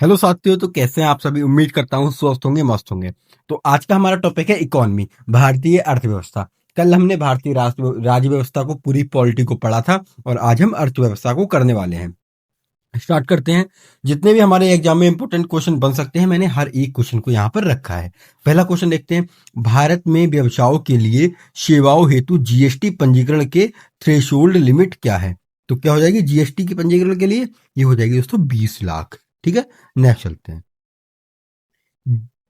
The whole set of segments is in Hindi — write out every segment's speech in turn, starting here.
हेलो साथियों, तो कैसे हैं आप सभी। उम्मीद करता हूँ स्वस्थ होंगे, मस्त होंगे। तो आज का हमारा टॉपिक है इकोनॉमी, भारतीय अर्थव्यवस्था। कल हमने भारतीय राज्य व्यवस्था को, पूरी पॉलिटी को पढ़ा था और आज हम अर्थव्यवस्था को करने वाले हैं। स्टार्ट करते हैं। जितने भी हमारे एग्जाम में इंपोर्टेंट क्वेश्चन बन सकते हैं, मैंने हर एक क्वेश्चन को यहाँ पर रखा है। पहला क्वेश्चन देखते हैं। भारत में व्यवसायों के लिए सेवाओं हेतु जीएसटी पंजीकरण के थ्रेशोल्ड लिमिट क्या है? तो क्या हो जाएगी जीएसटी के पंजीकरण के लिए? ये हो जाएगी दोस्तों 20 लाख। ठीक है, नेक्स्ट चलते हैं।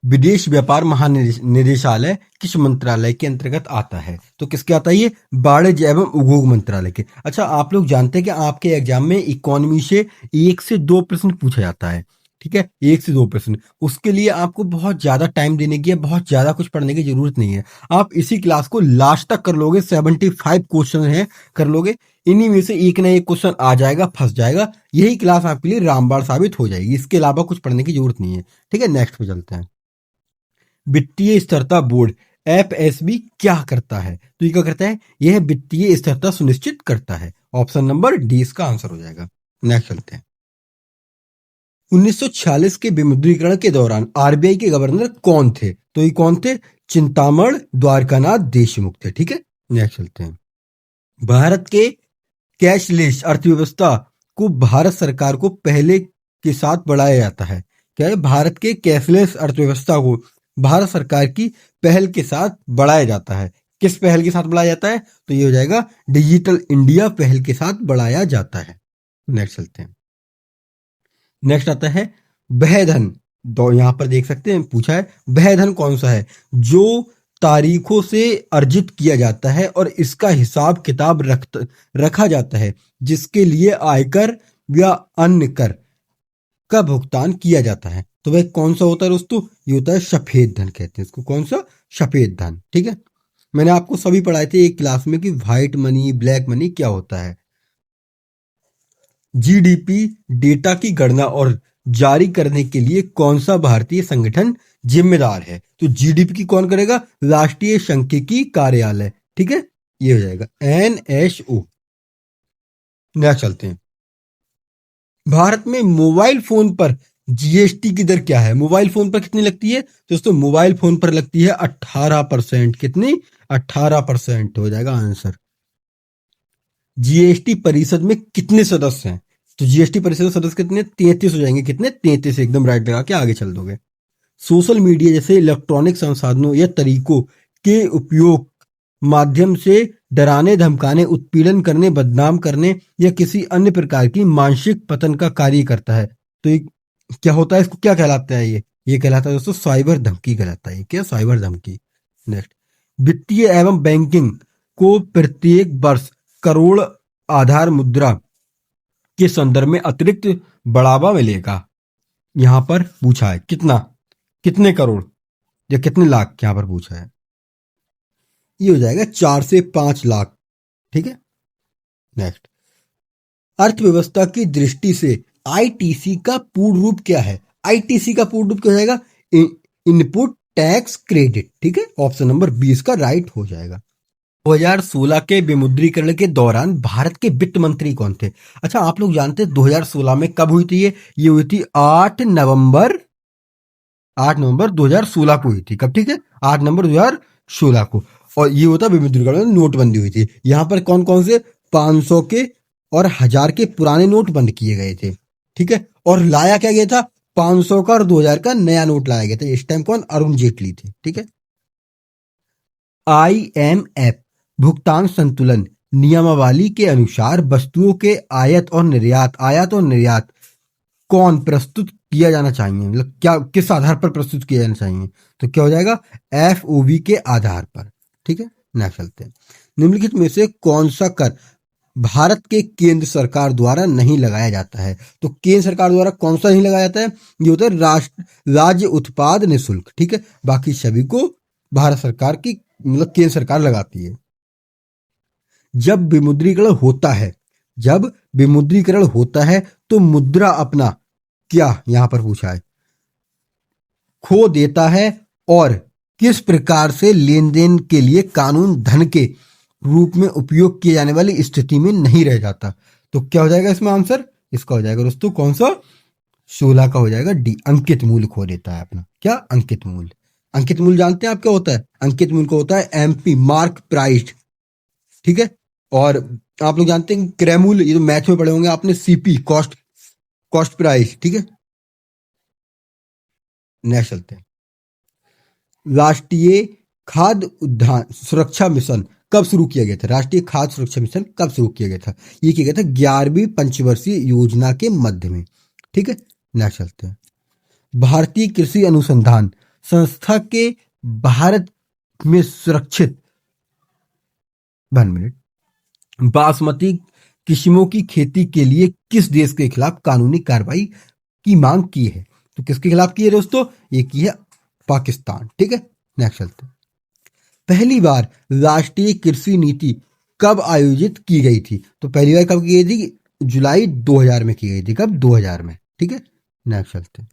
विदेश व्यापार महानिदेशालय किस मंत्रालय के अंतर्गत आता है? तो किसके आता है ये? वाणिज्य एवं उद्योग मंत्रालय के। अच्छा, आप लोग जानते हैं कि आपके एग्जाम में इकोनॉमी से 1 से 2 प्रश्न पूछा जाता है। ठीक है, 1 से 2 प्रश्न। उसके लिए आपको बहुत ज्यादा टाइम देने की, बहुत ज्यादा कुछ पढ़ने की जरूरत नहीं है। आप इसी क्लास को लास्ट तक कर लोगे। 75 क्वेश्चन है, कर लोगे। इन्हीं में से एक ना एक क्वेश्चन आ जाएगा, फंस जाएगा। यही क्लास आपके लिए रामबाण साबित हो जाएगी। इसके अलावा कुछ पढ़ने की जरूरत नहीं है। ठीक है, नेक्स्ट पे चलते हैं। वित्तीय स्थिरता बोर्ड एफएसबी क्या करता है? तो ये क्या करता है? यह वित्तीय स्थिरता सुनिश्चित करता है। ऑप्शन नंबर डी इसका आंसर हो जाएगा। नेक्स्ट चलते हैं। 1946 के विमुद्रीकरण के दौरान आरबीआई के गवर्नर कौन थे? तो ये कौन थे? चिंतामण द्वारकानाथ देशमुख थे। ठीक है, नेक्स्ट चलते हैं। भारत के कैशलेस अर्थव्यवस्था को भारत सरकार को पहले के साथ बढ़ाया जाता है। क्या है? भारत के कैशलेस अर्थव्यवस्था को भारत सरकार की पहल के साथ बढ़ाया जाता है। किस पहल के साथ बढ़ाया जाता है? तो ये हो जाएगा डिजिटल इंडिया पहल के साथ बढ़ाया जाता है। नेक्स्ट चलते हैं। नेक्स्ट आता है वह धन। तो यहां पर देख सकते हैं, पूछा है वह धन कौन सा है जो तारीखों से अर्जित किया जाता है और इसका हिसाब किताब रखा जाता है, जिसके लिए आयकर या अन्य कर का भुगतान किया जाता है। तो वह कौन सा होता है दोस्तों? ये होता है सफेद धन, कहते हैं इसको। कौन सा? सफेद धन। ठीक है, मैंने आपको सभी पढ़ाए थे एक क्लास में कि व्हाइट मनी, ब्लैक मनी क्या होता है। जीडीपी डेटा की गणना और जारी करने के लिए कौन सा भारतीय संगठन जिम्मेदार है? तो जीडीपी की कौन करेगा? राष्ट्रीय सांख्यिकी कार्यालय। ठीक है, ये हो जाएगा एनएसओ। नेक्स्ट चलते हैं। भारत में मोबाइल फोन पर जीएसटी की दर क्या है? मोबाइल फोन पर कितनी लगती है दोस्तों? मोबाइल फोन पर लगती है 18%। कितनी? 18% हो जाएगा आंसर। जीएसटी परिषद में कितने सदस्य हैं? तो जीएसटी परिषद में सदस्य कितने? 33 हो जाएंगे। कितने? 33। एकदम राइट लगा के आगे चल दोगे। सोशल मीडिया जैसे इलेक्ट्रॉनिक संसाधनों या तरीकों के उपयोग माध्यम से डराने, धमकाने, उत्पीड़न करने, बदनाम करने या किसी अन्य प्रकार की मानसिक पतन का कार्य करता है। तो ये क्या होता है? इसको क्या कहलाता है? ये कहलाता है दोस्तों साइबर धमकी कहलाता है। क्या? साइबर धमकी। नेक्स्ट। वित्तीय एवं बैंकिंग को प्रत्येक वर्ष करोड़ आधार मुद्रा के संदर्भ में अतिरिक्त बढ़ावा मिलेगा। यहां पर पूछा है कितना, कितने करोड़ या कितने लाख, यहां पर पूछा है। ये हो जाएगा 4 से 5 लाख। ठीक है, नेक्स्ट। अर्थव्यवस्था की दृष्टि से आईटीसी का पूर्ण रूप क्या है? आईटीसी का पूर्ण रूप क्या हो जाएगा? Input tax credit. ठीक है, ऑप्शन नंबर 20 का राइट हो जाएगा। 2016 के विमुद्रीकरण के दौरान भारत के वित्त मंत्री कौन थे? अच्छा, आप लोग जानते हैं 2016 में कब हुई थी? ये हुई थी 8 नवंबर 2016 को हुई थी। कब? ठीक है, 8 नवंबर 2016 को। और ये होता विमुद्रीकरण में नोटबंदी हुई थी। यहां पर कौन कौन से 500 के और 1000 के पुराने नोट बंद किए गए थे। ठीक है, और लाया क्या गया था? 500 का और 2000 का नया नोट लाया गया था। इस टाइम कौन? अरुण जेटली थे। ठीक है, आईएमएफ भुगतान संतुलन नियमावली के अनुसार वस्तुओं के आयात और निर्यात कौन प्रस्तुत किया जाना चाहिए? मतलब क्या, किस आधार पर प्रस्तुत किया जाना चाहिए? तो क्या हो जाएगा? एफओबी के आधार पर। ठीक है, नेक्स्ट चलते हैं। निम्नलिखित में से कौन सा कर भारत के केंद्र सरकार द्वारा नहीं लगाया जाता है? तो केंद्र सरकार द्वारा कौन सा नहीं लगाया जाता है? ये होता है राज्य उत्पाद निःशुल्क। ठीक है, बाकी सभी को भारत सरकार की, मतलब केंद्र सरकार लगाती है। जब विमुद्रीकरण होता है तो मुद्रा अपना क्या, यहां पर पूछा है, खो देता है और किस प्रकार से लेन देन के लिए कानून धन के रूप में उपयोग किए जाने वाली स्थिति में नहीं रह जाता? तो क्या हो जाएगा इसमें आंसर? इसका हो जाएगा दोस्तों कौन सा? 16 का हो जाएगा डी, अंकित मूल्य खो देता है अपना। क्या? अंकित मूल्य। अंकित मूल्य जानते हैं आप क्या होता है? अंकित मूल्य को होता है एमपी, मार्क प्राइस, ठीक है। और आप लोग जानते हैं क्रय मूल्य, ये तो मैथ में पढ़े होंगे आपने, सीपी, कॉस्ट कॉस्ट प्राइस, ठीक है। नेक्स्ट चलते हैं। राष्ट्रीय खाद्य उद्यान सुरक्षा मिशन कब शुरू किया गया था? राष्ट्रीय खाद्य सुरक्षा मिशन कब शुरू किया गया था? ये किया गया था 11वीं पंचवर्षीय योजना के मध्य में, ठीक है। नेक्स्ट चलते हैं। भारतीय कृषि अनुसंधान संस्था के भारत में सुरक्षित 1 मिनट बासमती किस्मों की खेती के लिए किस देश के खिलाफ कानूनी कार्रवाई की मांग की है? तो किसके खिलाफ की है दोस्तों? ये की है पाकिस्तान, ठीक है। नेक्स्ट चलते हैं। पहली बार राष्ट्रीय कृषि नीति कब आयोजित की गई थी? तो पहली बार कब की गई थी? जुलाई 2000 में की गई थी। कब? 2000 में, ठीक है। नेक्स्ट चलते हैं।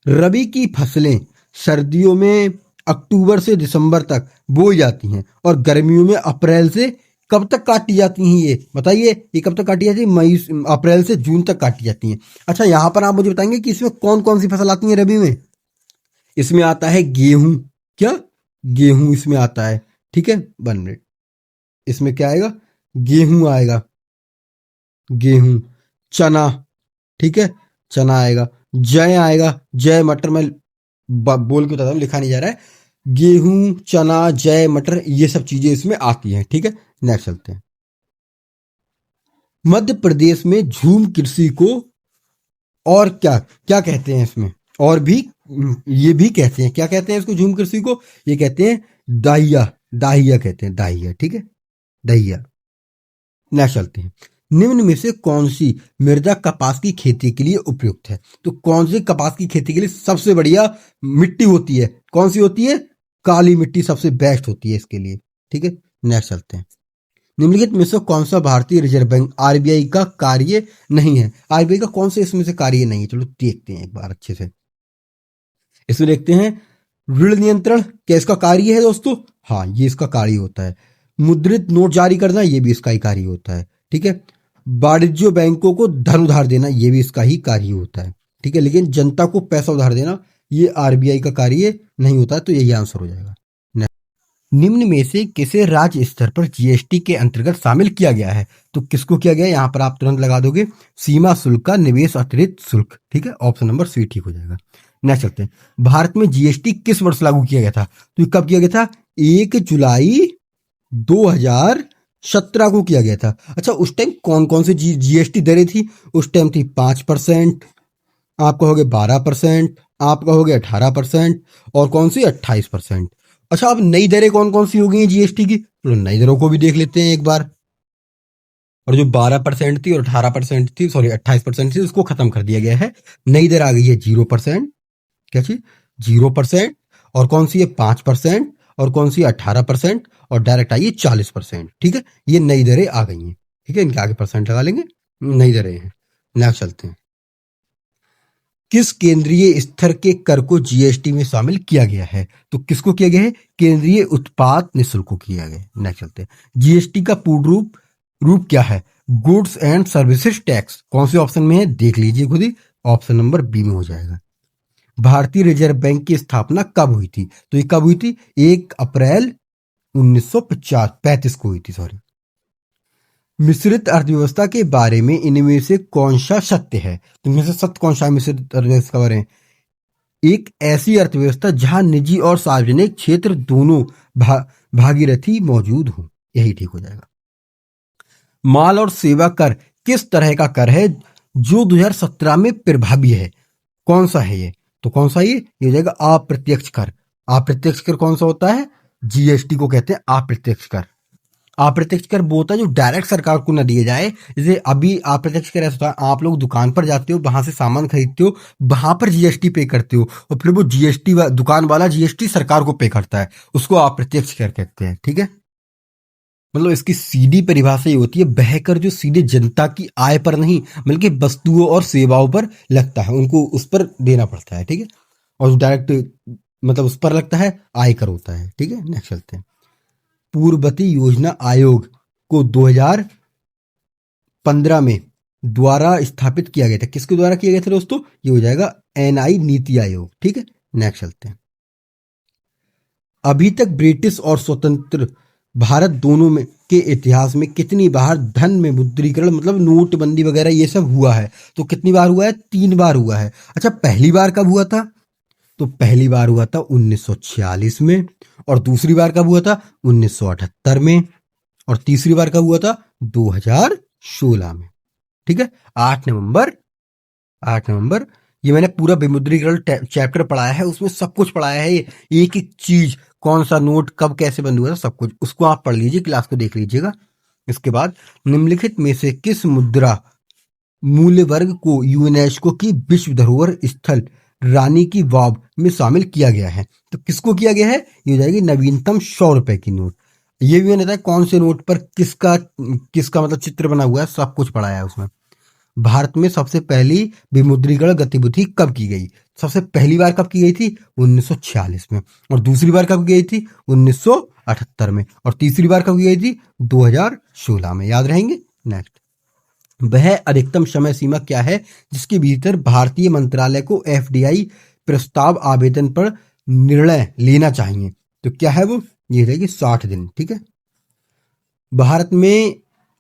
रबी की फसलें सर्दियों में अक्टूबर से दिसंबर तक बोई जाती हैं और गर्मियों में अप्रैल से कब तक काटी जाती हैं? ये बताइए, ये कब तक काटी जाती है? मई, अप्रैल से जून तक काटी जाती हैं। अच्छा, यहां पर आप मुझे बताएंगे कि इसमें कौन कौन सी फसल आती है रबी में? इसमें आता है गेहूं। क्या? गेहूं इसमें आता है, ठीक है। 1 मिनट, इसमें क्या आएगा? गेहूं आएगा, गेहूं, चना, ठीक है, चना आएगा, जय आएगा, जय मटर, मैं बोल के बताता हूँ, लिखा नहीं जा रहा है। गेहूं, चना, जय, मटर, ये सब चीजें इसमें आती हैं, ठीक है। नेक्स्ट चलते हैं। मध्य प्रदेश में झूम कृषि को और क्या क्या कहते हैं? इसमें और भी ये भी कहते हैं, क्या कहते हैं इसको? झूम कृषि को ये कहते हैं दाहिया, दाहिया कहते हैं, दाहिया, ठीक है, दाहिया। नेक्स्ट चलते हैं। निम्न में से कौन सी मृदा कपास की खेती के लिए उपयुक्त है? तो कौन सी कपास की खेती के लिए सबसे बढ़िया मिट्टी होती है? कौन सी होती है? काली मिट्टी सबसे बेस्ट होती है इसके लिए, ठीक है। नेक्स्ट चलते हैं। निम्नलिखित में से कौन सा भारतीय रिजर्व बैंक आरबीआई का कार्य नहीं है? आरबीआई का कौन सा इसमें से कार्य नहीं है? चलो देखते हैं एक बार अच्छे से। इसमें देखते हैं, ऋण नियंत्रण क्या इसका कार्य है दोस्तों? हाँ, ये इसका कार्य होता है। मुद्रित नोट जारी करना, ये भी इसका ही कार्य होता है, ठीक है। वाणिज्य बैंकों को धन उधार देना, ये भी इसका ही कार्य होता है, ठीक है। लेकिन जनता को पैसा उधार देना ये आरबीआई का कार्य नहीं होता है, तो यही आंसर हो जाएगा। निम्न में से किसे राज्य स्तर पर जीएसटी के अंतर्गत शामिल किया गया है? तो किसको किया गया है? यहाँ पर आप तुरंत लगा दोगे, सीमा शुल्क का निवेश अतिरिक्त शुल्क, ठीक है। ऑप्शन नंबर सी ठीक हो जाएगा। नेक्स्ट चलते हैं। भारत में जीएसटी किस वर्ष लागू किया गया था? तो कब किया गया था? 1 जुलाई 2017 को किया गया था। अच्छा, उस टाइम कौन कौन सी जीएसटी दरें थी? उस टाइम थी 5%, आप कहोगे 12%, आप कहोगे 18%, और कौन सी? 28%। अच्छा, अब नई दरें कौन कौन सी हो गई हैं जीएसटी की? तो नई दरों को भी देख लेते हैं एक बार। और जो 12% थी और 18% थी, सॉरी 28% थी, उसको खत्म कर दिया गया है। नई दर आ गई है 0%। क्या चीज? 0%। और कौन सी है? 5%। और कौन सी? 18%। और डायरेक्ट आई है 40%, ठीक है। ये नई दरें आ गई हैं, ठीक है। इनके आगे परसेंट लगा लेंगे, नई दरें हैं। नेक्स्ट चलते हैं। किस केंद्रीय स्तर के कर को जीएसटी में शामिल किया गया है? तो किसको किया गया है? केंद्रीय उत्पाद निःशुल्क को किया गया है। नेक्स्ट चलते हैं। जीएसटी का पूर्ण रूप क्या है? Goods and services tax. कौन से ऑप्शन में है? देख लीजिए खुद ही, ऑप्शन नंबर बी में हो जाएगा। भारतीय रिजर्व बैंक की स्थापना कब हुई थी? तो ये कब हुई थी? 1 अप्रैल 1935 को हुई थी, सॉरी। मिश्रित अर्थव्यवस्था के बारे में इनमें से कौन सा सत्य है? तो इनमें से सत्य कौन सा है मिश्रित अर्थव्यवस्था के बारे में? एक ऐसी अर्थव्यवस्था जहां निजी और सार्वजनिक क्षेत्र दोनों भागीरथी मौजूद हो, यही ठीक हो जाएगा। माल और सेवा कर किस तरह का कर है जो 2017 में प्रभावी है? कौन सा है ये? तो कौन सा ये हो जाएगा? अप्रत्यक्ष कर। अप्रत्यक्ष कर कौन सा होता है? जीएसटी को कहते हैं अप्रत्यक्ष कर। अप्रत्यक्ष कर वो होता है जो डायरेक्ट सरकार को न दिए जाए। जैसे अभी अप्रत्यक्ष कर ऐसा होता है, आप लोग दुकान पर जाते हो, वहां से सामान खरीदते हो, वहां पर जीएसटी पे करते हो, और फिर वो जीएसटी दुकान वाला जीएसटी सरकार को पे करता है, उसको अप्रत्यक्ष कर कहते हैं, ठीक है। मतलब इसकी सीधी परिभाषा ये होती है, वह कर जो सीधे जनता की आय पर नहीं बल्कि वस्तुओं और सेवाओं पर लगता है, उनको उस पर देना पड़ता है, ठीक है। और डायरेक्ट मतलब उस पर लगता है, आयकर होता है, ठीक है। नेक्स्ट चलते हैं। पूर्ववर्ती योजना आयोग को 2015 में द्वारा स्थापित किया गया था। किसके द्वारा किया गया था दोस्तों? ये हो जाएगा एनआई नीति आयोग। ठीक है, नेक्स्ट चलते हैं। अभी तक ब्रिटिश और स्वतंत्र भारत दोनों में के इतिहास में कितनी बार धन में मुद्रीकरण मतलब नोटबंदी वगैरह ये सब हुआ है? तो कितनी बार हुआ है? 3 बार हुआ है। अच्छा, पहली बार कब हुआ था? तो पहली बार हुआ था 1946 में, और दूसरी बार कब हुआ था? 1978 में, और तीसरी बार कब हुआ था? 2016 में। ठीक है, 8 नवंबर। 8 नवंबर। ये मैंने पूरा विमुद्रीकरण चैप्टर पढ़ाया है, उसमें सब कुछ पढ़ाया है, एक एक चीज, कौन सा नोट कब कैसे बंद हुआ था, सब कुछ उसको आप पढ़ लीजिए, क्लास को देख लीजिएगा। इसके बाद निम्नलिखित में से किस मुद्रा मूल्य वर्ग को यूनेस्को की विश्व धरोहर स्थल रानी की वाव में शामिल किया गया है? तो किसको किया गया है? ये हो जाएगी नवीनतम 100 रुपए की नोट। ये भी मैंने बताया कौन से नोट पर किसका किसका मतलब चित्र बना हुआ है, सब कुछ पढ़ाया है उसमें। भारत में सबसे पहली विमुद्रीकरण गतिविधि कब की गई? सबसे पहली बार कब की गई थी? 1946 में, और दूसरी बार कब की गई थी? 1978 में, और तीसरी बार कब की गई थी? 2016 में। याद रहेंगे। नेक्स्ट, वह अधिकतम समय सीमा क्या है जिसके भीतर भारतीय मंत्रालय को एफडीआई प्रस्ताव आवेदन पर निर्णय लेना चाहिए? तो क्या है वो? ये रहेगी 60 दिन। ठीक है, भारत में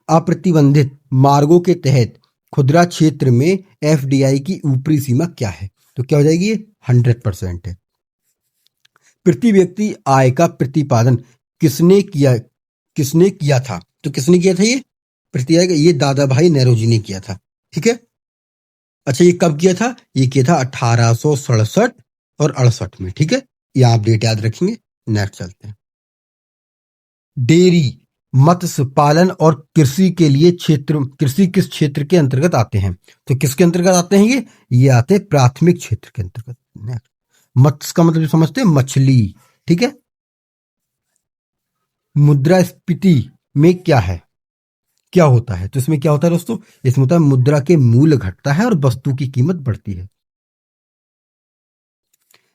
अप्रतिबंधित मार्गों के तहत खुदरा क्षेत्र में एफडीआई की ऊपरी सीमा क्या है? तो क्या हो जाएगी? ये 100% है। प्रति व्यक्ति आय का प्रतिपादन किसने किया था? तो किसने किया था ये प्रति आय का? ये दादा भाई नेहरूजी ने किया था। ठीक है, अच्छा, ये कब किया था? ये किया था 1867 और 68 में। ठीक है, ये आप डेट याद रखेंगे। नेक्स्ट चलते हैं। डेयरी, मत्स्य पालन और कृषि के लिए क्षेत्र, कृषि किस क्षेत्र के अंतर्गत आते हैं? तो किसके अंतर्गत आते हैं? ये आते हैं प्राथमिक क्षेत्र के अंतर्गत। नेक्स्ट, मत्स्य का मतलब समझते हैं, मछली। ठीक है, मुद्रास्फीति में क्या है, क्या होता है? तो इसमें क्या होता है दोस्तों? इसमें होता है मुद्रा के मूल्य घटता है और वस्तु की कीमत बढ़ती है।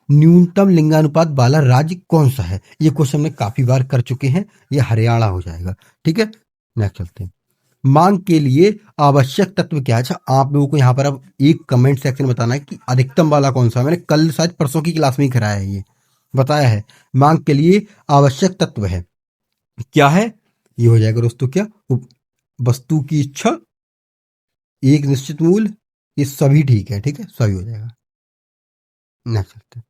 न्यूनतम लिंगानुपात वाला राज्य कौन सा है? ये क्वेश्चन में काफी बार कर चुके हैं, ये हरियाणा हो जाएगा। ठीक है, नेक्स्ट चलते हैं। मांग के लिए आवश्यक तत्व क्या है? अच्छा, आप लोगों को यहाँ पर अब एक कमेंट सेक्शन में बताना है कि अधिकतम वाला कौन सा है। मैंने कल शायद परसों की क्लास में ही कराया है, ये बताया है। मांग के लिए आवश्यक तत्व है, क्या है? ये हो जाएगा दोस्तों क्या? वस्तु की इच्छा, एक निश्चित मूल्य, ये सभी ठीक है। ठीक है, सभी हो जाएगा। नेक्स्ट चलते हैं।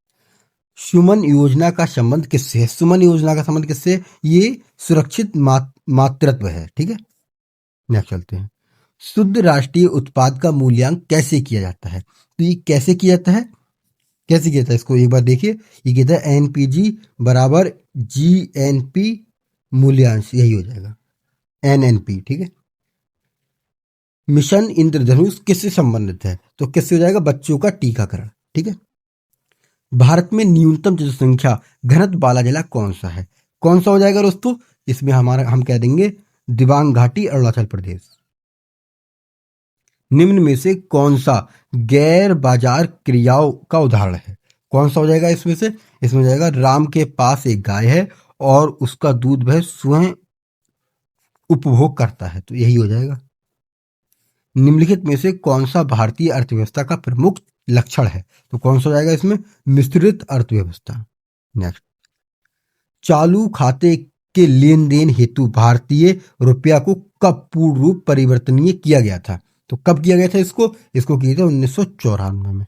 सुमन योजना का संबंध किससे है? सुमन योजना का संबंध किससे है? ये सुरक्षित मातृत्व है। ठीक है, नेक्स्ट चलते हैं। शुद्ध राष्ट्रीय उत्पाद का मूल्यांकन कैसे किया जाता है? तो ये कैसे किया जाता है? कैसे किया जाता है इसको एक बार देखिए। ये कहता है एनपीजी बराबर जीएनपी मूल्यांश, यही हो जाएगा एनएनपी। ठीक है, मिशन इंद्रधनुष किससे संबंधित है? तो किससे हो जाएगा? बच्चों का टीकाकरण। ठीक है, भारत में न्यूनतम जनसंख्या घनत्व वाला जिला कौन सा है? कौन सा हो जाएगा दोस्तों? इसमें हमारा हम कह देंगे दिबांग घाटी, अरुणाचल प्रदेश। निम्न में से कौन सा गैर बाजार क्रियाओं का उदाहरण है? कौन सा हो जाएगा इसमें से? इसमें हो जाएगा राम के पास एक गाय है और उसका दूध वह स्वयं उपभोग करता है, तो यही हो जाएगा। निम्नलिखित में से कौन सा भारतीय अर्थव्यवस्था का प्रमुख लक्षण है? तो कौन सा हो जाएगा इसमें? मिश्रित अर्थव्यवस्था। नेक्स्ट, चालू खाते के लेन देन हेतु भारतीय रुपया को कब पूर्ण रूप परिवर्तनीय किया गया था? तो कब किया गया था इसको? इसको किया था 1994 में।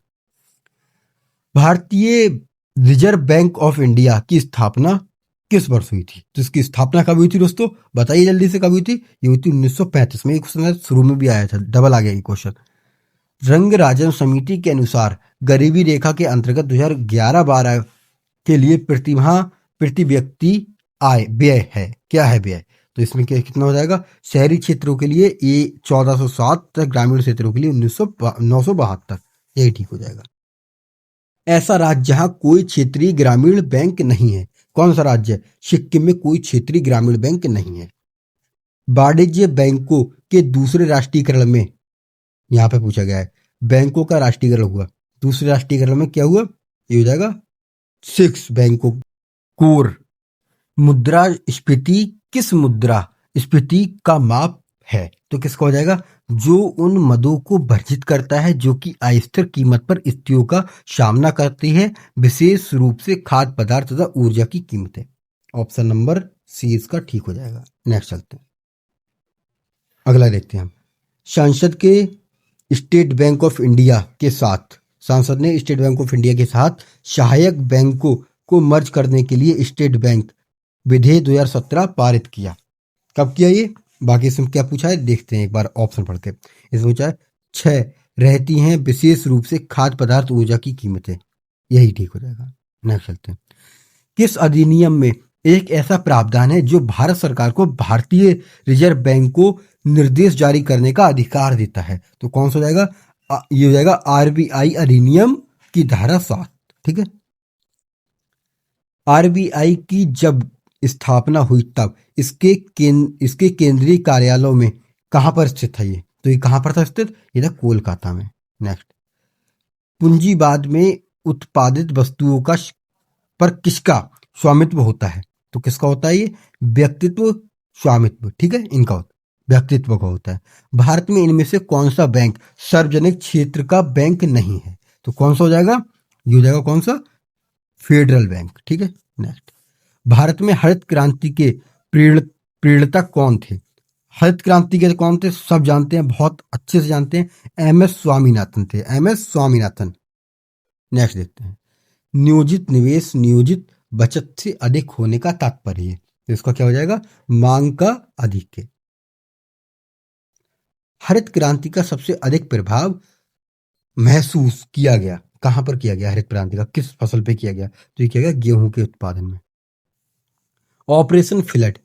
भारतीय रिजर्व बैंक ऑफ इंडिया की स्थापना किस वर्ष हुई थी? तो इसकी स्थापना कब हुई थी दोस्तों? बताइए जल्दी से, कब हुई थी? ये हुई थी 1935 में। एक क्वेश्चन शुरू में भी आया था, डबल आ गया ये क्वेश्चन। रंग राजन समिति के अनुसार गरीबी रेखा के अंतर्गत 2011-12 के लिए प्रतिमाह प्रति व्यक्ति आय व्यय है, क्या है व्यय? तो इसमें क्या कितना हो जाएगा? शहरी क्षेत्रों के लिए ये 1407, ग्रामीण क्षेत्रों के लिए 972, यही ठीक हो जाएगा। ऐसा राज्य जहां कोई क्षेत्रीय ग्रामीण बैंक नहीं है, कौन सा राज्य है? सिक्किम में कोई क्षेत्रीय ग्रामीण बैंक नहीं है। वाणिज्य बैंकों के दूसरे राष्ट्रीयकरण में, यहाँ पे पूछा गया है, बैंकों का राष्ट्रीयकरण हुआ, दूसरे राष्ट्रीयकरण में क्या हुआ? ये हो जाएगा 6 बैंकों। कोर मुद्रा स्फीति किस मुद्रा स्फीति का माप है? तो किसका हो जाएगा? जो उन मदों को वर्जित करता है जो कि अस्थिर कीमत पर स्थितियों का सामना करती है, विशेष रूप से खाद्य पदार्थ तथा ऊर्जा की कीमतें। ऑप्शन नंबर सी इसका ठीक हो जाएगा। नेक्स्ट चलते हैं, अगला देखते हैं हम। संसद के स्टेट बैंक ऑफ इंडिया के साथ सांसद ने स्टेट बैंक ऑफ इंडिया के साथ सहायक बैंकों को मर्ज करने के लिए स्टेट बैंक विधेयक 2017 पारित किया। कब किया ये? बाकी इसमें क्या पूछा है देखते हैं एक बार ऑप्शन पढ़ के। इसमें पूछा है 6 रहती हैं विशेष रूप से खाद्य पदार्थ ऊर्जा की कीमतें, यही ठीक हो जाएगा। नेक्स्ट चलते हैं। किस अधिनियम में एक ऐसा प्रावधान है जो भारत सरकार को भारतीय रिजर्व बैंक को निर्देश जारी करने का अधिकार देता है? तो कौन सा हो जाएगा? ये हो जाएगा आरबीआई अधिनियम की धारा 7। ठीक है, आरबीआई की जब स्थापना हुई तब इसके केंद्रीय कार्यालयों में कहां पर स्थित था ये? तो ये कहां पर था स्थित? ये था कोलकाता में। नेक्स्ट, पूंजीवाद में उत्पादित वस्तुओं का पर किसका स्वामित्व होता है? तो किसका होता है ये? व्यक्तित्व स्वामित्व। ठीक है, इनका व्यक्तित्व का होता है। भारत में इनमें से कौन सा बैंक सार्वजनिक क्षेत्र का बैंक नहीं है? तो कौन सा हो जाएगा? ये हो जाएगा कौन सा? Federal bank. ठीक है, नेक्स्ट, भारत में हरित क्रांति के प्रेरणा कौन थे? हरित क्रांति के कौन थे? सब जानते हैं, बहुत अच्छे से जानते हैं। एमएस स्वामीनाथन थे, एमएस स्वामीनाथन। नेक्स्ट देखते हैं, नियोजित निवेश नियोजित बचत से अधिक होने का तात्पर्य है, तो इसका क्या हो जाएगा? मांग का अधिक है। हरित क्रांति का सबसे अधिक प्रभाव महसूस किया गया कहां पर किया गया? हरित क्रांति का किस फसल पे किया गया? तो ये किया गया गेहूं के उत्पादन में। ऑपरेशन फ्लड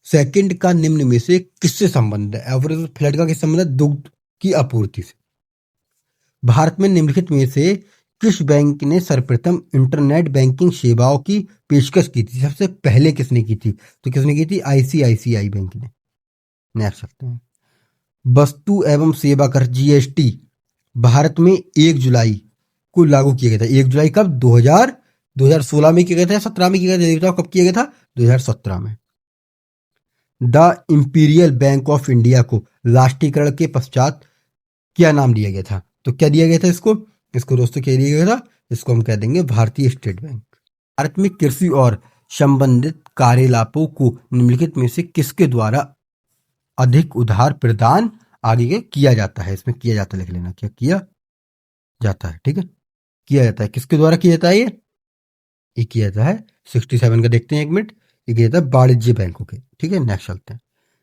सेकंड का निम्न में से किससे संबंध है? ऑपरेशन फ्लड का किस संबंध है? दुग्ध की आपूर्ति से। भारत में निम्नलिखित में से किस बैंक ने सर्वप्रथम इंटरनेट बैंकिंग सेवाओं की पेशकश की थी? सबसे पहले किसने की थी? तो किसने की थी? आईसीआईसीआई बैंक ने। नेक्स्ट सकते हैं, वस्तु एवं सेवा कर जीएसटी भारत में 1 जुलाई को लागू किया गया था। 1 जुलाई कब? 2016 में किया गया था या 17 में किया गया था? कब किया गया था? 2017 में। The imperial bank of India को राष्ट्रीयकरण के पश्चात क्या नाम दिया गया था? तो क्या दिया गया था इसको? इसको दोस्तों क्या दिया गया था? इसको हम कह देंगे भारतीय स्टेट बैंक। भारत में कृषि और संबंधित कार्यकलापों को निम्नलिखित में से किसके द्वारा अधिक उधार प्रदान आगे किया जाता है? इसमें किया जाता लिख लेना, क्या किया जाता है। ठीक है, किया जाता है, किसके द्वारा किया जाता है? ये किया जाता है 67 का देखते हैं एक मिनट, ये किया जाता है वाणिज्य बैंकों के। ठीक है, नेक्स्ट चलते हैं।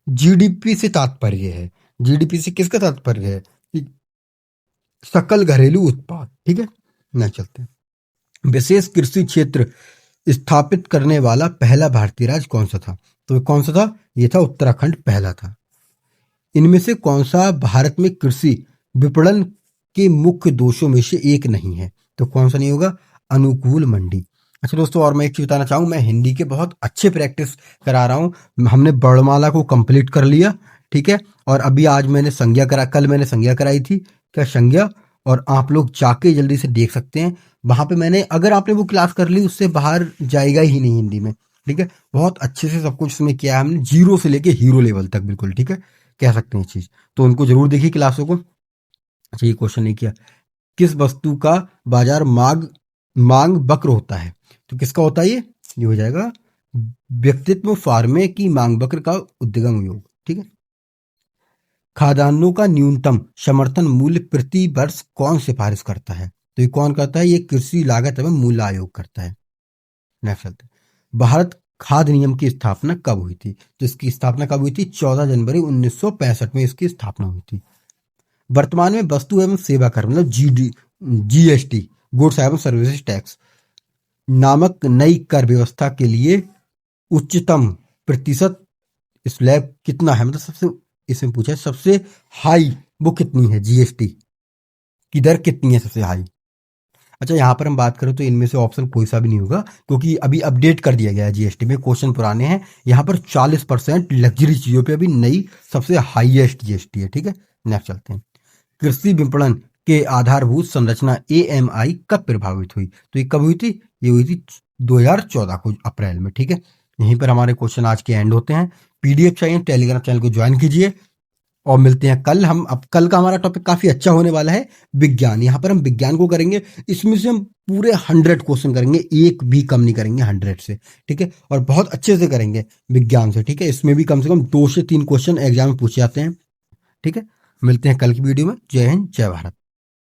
जीडीपी से तात्पर्य है, जीडीपी से किसका तात्पर्य है? सकल घरेलू उत्पाद। ठीक है, नेक्स्ट चलते हैं। विशेष कृषि क्षेत्र स्थापित करने वाला पहला भारतीय राज्य कौन सा था? तो कौन सा था? ये था उत्तराखंड, पहला था। इनमें से कौन सा भारत में कृषि विपणन के मुख्य दोषों में से एक नहीं है? तो कौन सा नहीं होगा? अनुकूल मंडी। अच्छा दोस्तों, और मैं एक चीज बताना चाहूँ, मैं हिंदी के बहुत अच्छे प्रैक्टिस करा रहा हूँ। हमने वर्णमाला को कंप्लीट कर लिया। ठीक है, और अभी आज मैंने संज्ञा कल मैंने संज्ञा कराई थी, क्या संज्ञा, और आप लोग जाके जल्दी से देख सकते हैं वहां पे मैंने, अगर आपने वो क्लास कर ली उससे बाहर जाएगा ही नहीं हिंदी में। ठीक है, बहुत अच्छे से सब कुछ इसमें किया है हमने, जीरो से लेके हीरो लेवल तक बिल्कुल। ठीक है, कह सकते हैं चीज, तो उनको जरूर देखिए क्लासों को। अच्छा, ये क्वेश्चन नहीं किया, किस वस्तु का बाजार मांग वक्र होता है? तो किसका होता है ये हो जाएगा व्यक्तित्व फार्मे की मांग वक्र का उद्गम योग। ठीक है, खाद्यान्नों का न्यूनतम समर्थन मूल्य प्रति वर्ष कौन सिफारिश करता है? तो ये कौन करता है? ये कृषि लागत एवं मूल्य आयोग करता है। नेक्स्ट चलते हैं, भारत खाद्य नियम की स्थापना कब हुई थी? तो इसकी स्थापना कब हुई थी? 14 जनवरी 1965 में इसकी स्थापना हुई थी। वर्तमान में वस्तु एवं सेवा कर मतलब जीएसटी, गुड्स एवं सर्विसेज टैक्स नामक नई कर व्यवस्था के लिए उच्चतम प्रतिशत स्लैब कितना है? मतलब सबसे, इसमें पूछा है सबसे हाई वो कितनी है? जीएसटी की दर कितनी है सबसे हाई? अच्छा, यहाँ पर हम बात करें तो इनमें से ऑप्शन कोई सा भी नहीं होगा, क्योंकि अभी अपडेट कर दिया गया है जीएसटी में, क्वेश्चन पुराने हैं। यहाँ पर 40% लग्जरी चीजों पे अभी नई सबसे हाईएस्ट जीएसटी है। ठीक है, नेक्स्ट चलते हैं। कृषि विपणन के आधारभूत संरचना एएमआई कब प्रभावित हुई? तो ये कब हुई थी? ये हुई थी 2014 को अप्रैल में। ठीक है, यहीं पर हमारे क्वेश्चन आज के एंड होते हैं। पीडीएफ चाहिए टेलीग्राम चैनल को ज्वाइन कीजिए और मिलते हैं कल। हम अब कल का हमारा टॉपिक काफी अच्छा होने वाला है, विज्ञान। यहाँ पर हम विज्ञान को करेंगे, इसमें से हम पूरे 100 क्वेश्चन करेंगे, एक भी कम नहीं करेंगे 100 से, ठीक है। और बहुत अच्छे से करेंगे विज्ञान से, ठीक है। इसमें भी कम से कम 2 से 3 क्वेश्चन एग्जाम में पूछे जाते हैं, ठीक है। मिलते हैं कल की वीडियो में। जय हिंद, जय भारत।